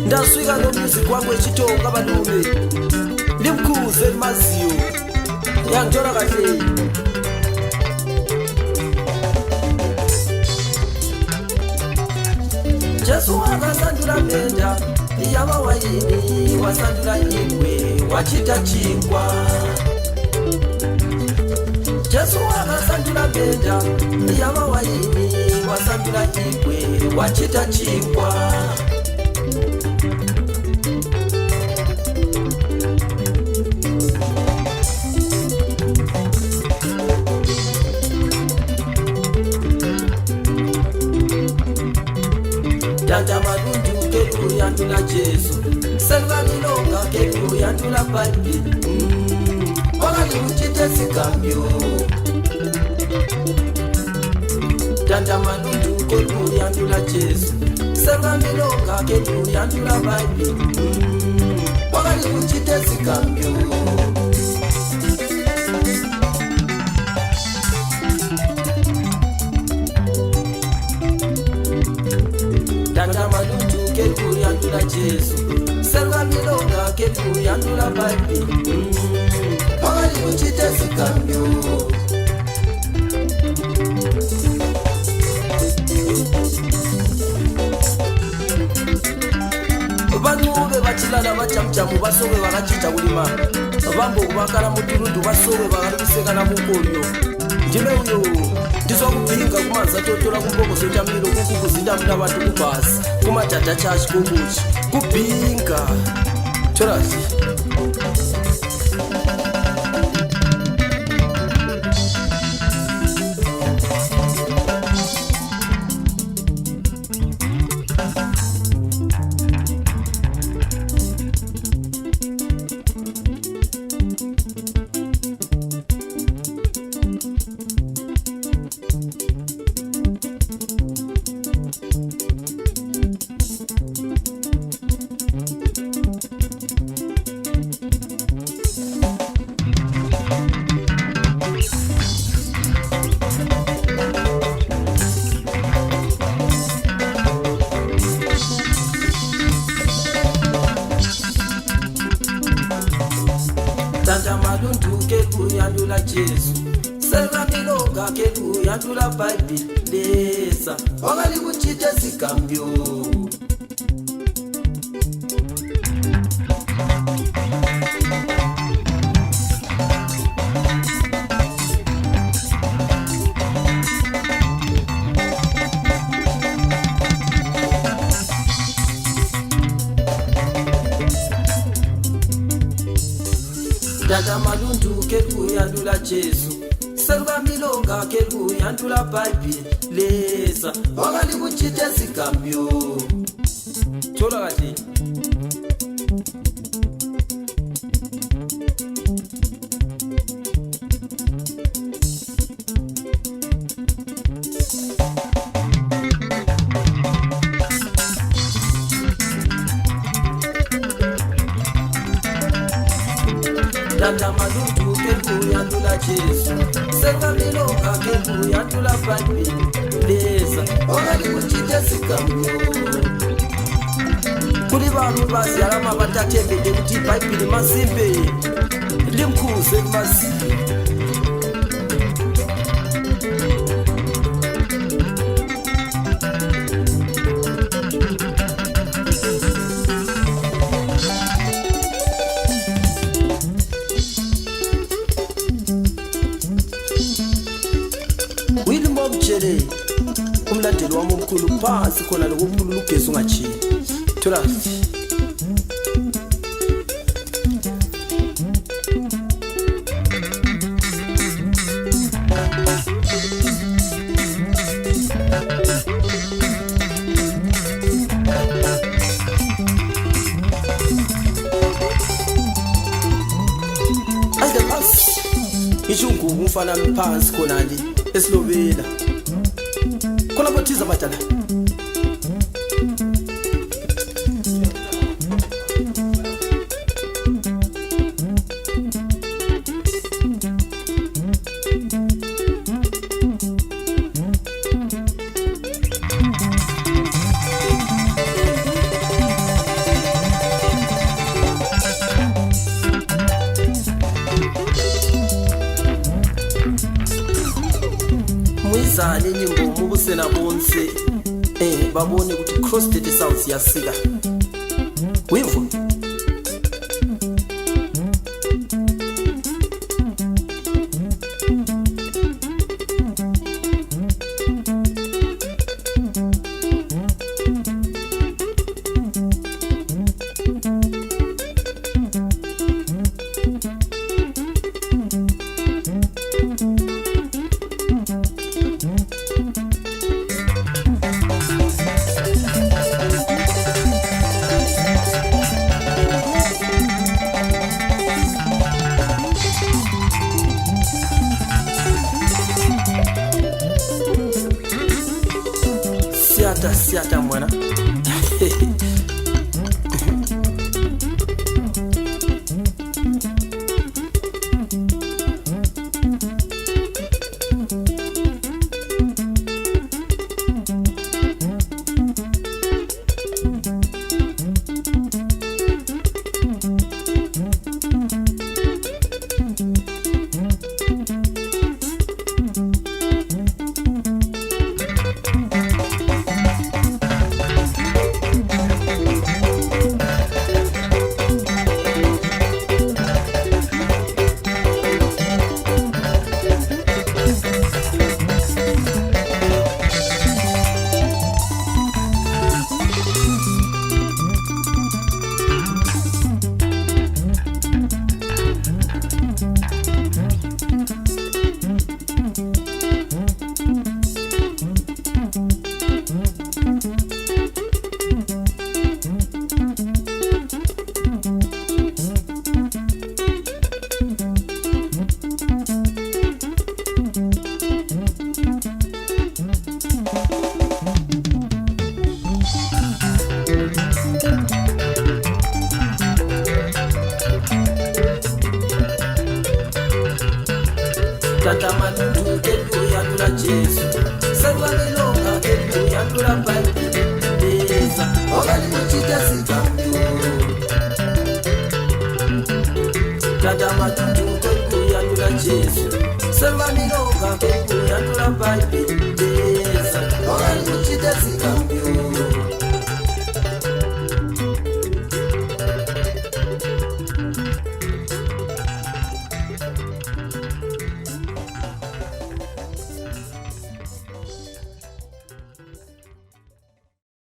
Ndaswika nomusic wangu echitonga balume limkhuze limaziyo yangithola kahle Jesu wakasandula menda yaba wayini wasandula ingwe wachita chingwa Jesu wakasandula menda yaba wayini wasandula ingwe wachita chingwa Tanta madundu keku yandula Jesu Selva milonga keku yandula Bible Wakali uchite sikambyo Tanta madundu keku yandula Jesu Selva milonga keku yandula Bible Wakali uchite sikambyo Tanta madundu keku yandula Jesu Selva milonga keku yandula Bible Wakali uchite sikambyo Banube bachilala bachamchamu basobe bagachita kulima Bambo kubakala muturundu basobe bagalubiseka na mukolyo Njime uyo ndizokupinga kumanza totola kumbokoso chamilo kukukuzinda mna bantu kubasi kumatata chashi kukuchi kupinga Chorazi Tanta madundu keku yandula Jesu Selva milonga keku yandula Bible Lesa Wakali kuchite sikambyo Tanta madundu keku yandula Jesu Selva milonga keku yandula Bible Lesa Wakali kuchite sikambyo Chola kati Tanta madundu keku yandula Jesu Selva milonga keku yandula Bible Lesa Wakali kuchite sikambyo Kuli bantu bazalama batatembele kuti Bible masimbe limkhuze limaziyo Umlandeli wami omkhulu phansi khona lokuphulula ugesi ungachiyi Thorazi Azde phansi Ichungubu umfana phansi khona li esilobela Khona bothiza batala bazanye nyimbo mubusena bonse babone kuti Crossed Sounds yasika wimvo. Siata mwana Tata Matundu kedu yandula Jesu Selva milonga kedu yandula Baibeza Ogali muchita sikamyo Tata Matundu kedu yandula Jesu Selva milonga kedu yandula Baibeza Ogali muchita sikamyo